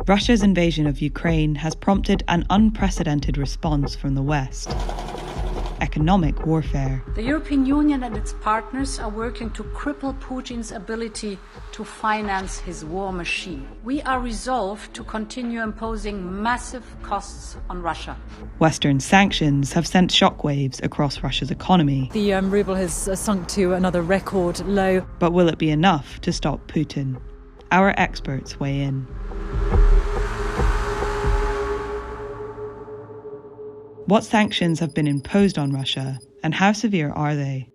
Russia's invasion of Ukraine has prompted an unprecedented response from the West. Economic warfare. The European Union and its partners are working to cripple Putin's ability to finance his war machine. We are resolved to continue imposing massive costs on Russia. Western sanctions have sent shockwaves across Russia's economy. The ruble has sunk to another record low. But will it be enough to stop Putin? Our experts weigh in. What sanctions have been imposed on Russia, and how severe are they?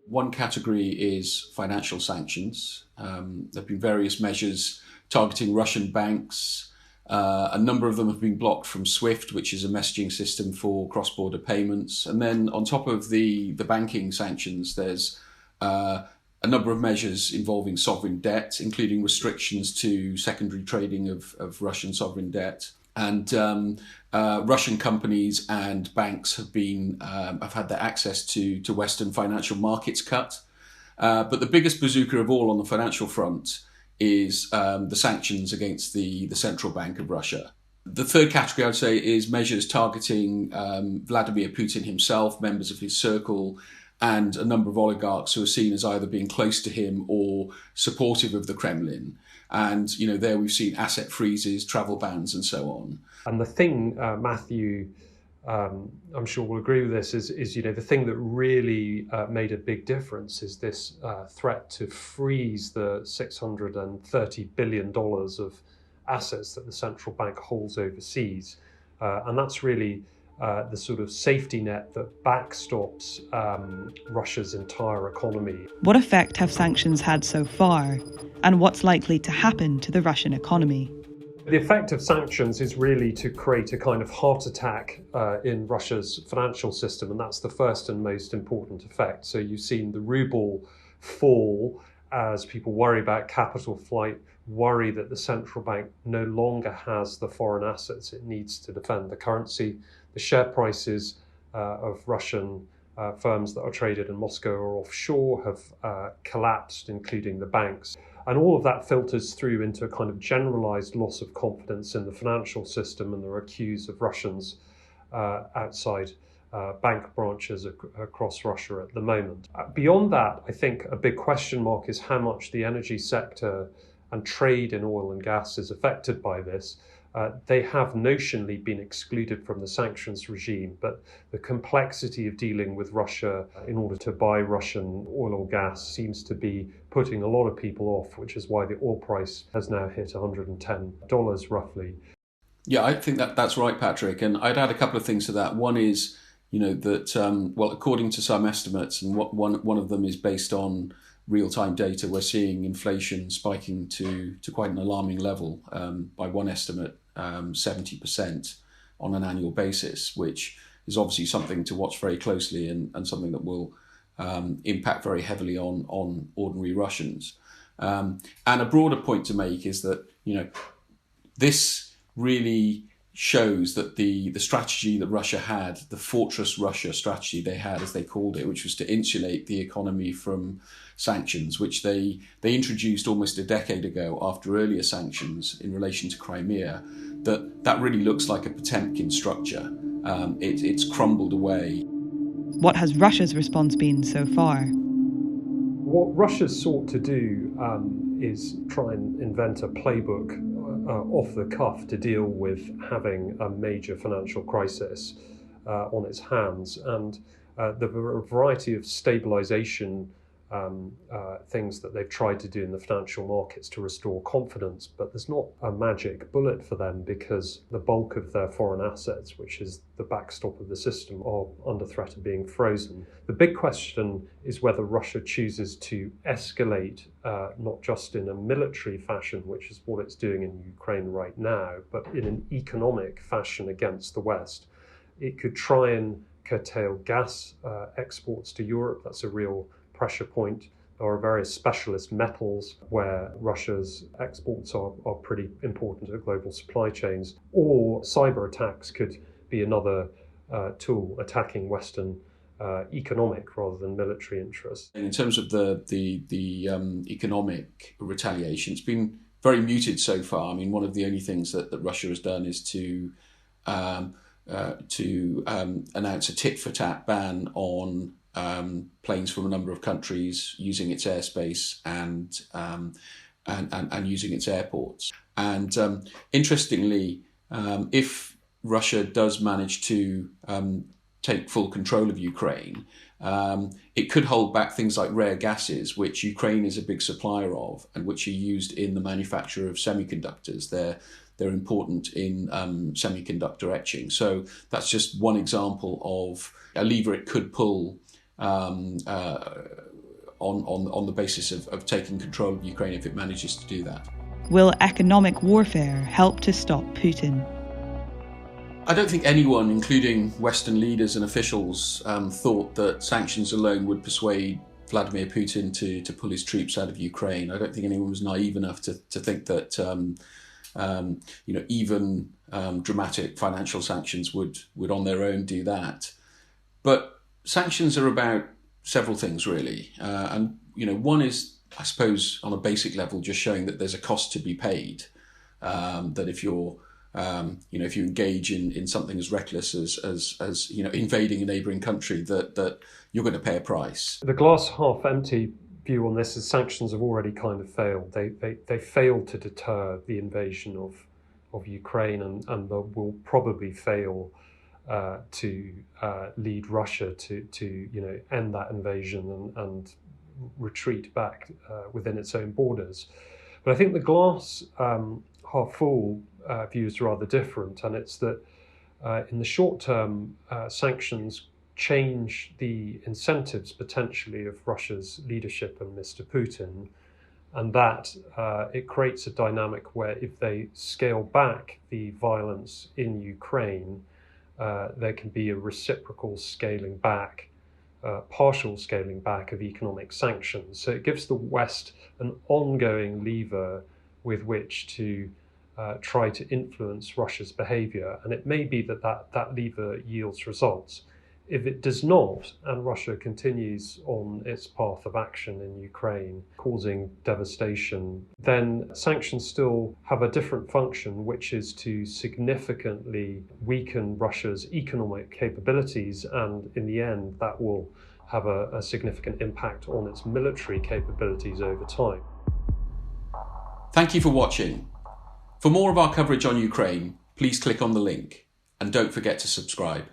One category is financial sanctions. There have been various measures targeting Russian banks. A number of them have been blocked from SWIFT, which is a messaging system for cross-border payments. And then on top of the banking sanctions, there's a number of measures involving sovereign debt, including restrictions to secondary trading of Russian sovereign debt. And Russian companies and banks have had their access to Western financial markets cut. But the biggest bazooka of all on the financial front is the sanctions against the Central Bank of Russia. The third category, I would say, is measures targeting Vladimir Putin himself, members of his circle, and a number of oligarchs who are seen as either being close to him or supportive of the Kremlin. And, there we've seen asset freezes, travel bans, and so on. And the thing, Matthew, I'm sure will agree with this, is the thing that really made a big difference is this threat to freeze the $630 billion of assets that the central bank holds overseas. And that's really the sort of safety net that backstops Russia's entire economy. What effect have sanctions had so far, and what's likely to happen to the Russian economy? The effect of sanctions is really to create a kind of heart attack in Russia's financial system, and that's the first and most important effect. So you've seen the ruble fall as people worry about capital flight, worry that the central bank no longer has the foreign assets it needs to defend the currency. The share prices of Russian firms that are traded in Moscow or offshore have collapsed, including the banks. And all of that filters through into a kind of generalized loss of confidence in the financial system, and there are queues of Russians outside bank branches across Russia at the moment. Beyond that, I think a big question mark is how much the energy sector and trade in oil and gas is affected by this. They have notionally been excluded from the sanctions regime, but the complexity of dealing with Russia in order to buy Russian oil or gas seems to be putting a lot of people off, which is why the oil price has now hit $110 roughly. Yeah, I think that's right, Patrick. And I'd add a couple of things to that. One is, that, according to some estimates, and one of them is based on real-time data, we're seeing inflation spiking to quite an alarming level, by one estimate, 70% on an annual basis, which is obviously something to watch very closely and something that will impact very heavily on ordinary Russians. And a broader point to make is that, this really shows that the strategy that Russia had, the Fortress Russia strategy they had, as they called it, which was to insulate the economy from sanctions, which they introduced almost a decade ago after earlier sanctions in relation to Crimea, that really looks like a Potemkin structure. It's crumbled away. What has Russia's response been so far? What Russia's sought to do is try and invent a playbook off the cuff to deal with having a major financial crisis on its hands. And there are a variety of stabilization things that they've tried to do in the financial markets to restore confidence, but there's not a magic bullet for them because the bulk of their foreign assets, which is the backstop of the system, are under threat of being frozen. The big question is whether Russia chooses to escalate, not just in a military fashion, which is what it's doing in Ukraine right now, but in an economic fashion against the West. It could try and curtail gas exports to Europe. That's a real pressure point. There are various specialist metals where Russia's exports are pretty important to global supply chains. Or cyber attacks could be another tool attacking Western economic rather than military interests. In terms of the economic retaliation, it's been very muted so far. I mean, one of the only things that Russia has done is to announce a tit-for-tat ban on planes from a number of countries using its airspace and using its airports. And interestingly, if Russia does manage to take full control of Ukraine, it could hold back things like rare gases, which Ukraine is a big supplier of and which are used in the manufacture of semiconductors. They're important in semiconductor etching. So that's just one example of a lever it could pull on the basis of taking control of Ukraine if it manages to do that. Will economic warfare help to stop Putin? I don't think anyone, including Western leaders and officials, thought that sanctions alone would persuade Vladimir Putin to pull his troops out of Ukraine. I don't think anyone was naive enough to think that even dramatic financial sanctions would on their own do that. But sanctions are about several things, really. And one is, I suppose, on a basic level, just showing that there's a cost to be paid. That if you're if you engage in something as reckless as invading a neighbouring country, that you're going to pay a price. The glass half empty view on this is sanctions have already kind of failed. They failed to deter the invasion of Ukraine and will probably fail to lead Russia to end that invasion and retreat back within its own borders. But I think the glass half full view is rather different, and it's that in the short term, sanctions change the incentives potentially of Russia's leadership and Mr. Putin, and that it creates a dynamic where if they scale back the violence in Ukraine, there can be a reciprocal scaling back, partial scaling back of economic sanctions. So it gives the West an ongoing lever with which to try to influence Russia's behavior. And it may be that lever yields results. If it does not, and Russia continues on its path of action in Ukraine, causing devastation, then sanctions still have a different function, which is to significantly weaken Russia's economic capabilities. And in the end, that will have a significant impact on its military capabilities over time. Thank you for watching. For more of our coverage on Ukraine, please click on the link and don't forget to subscribe.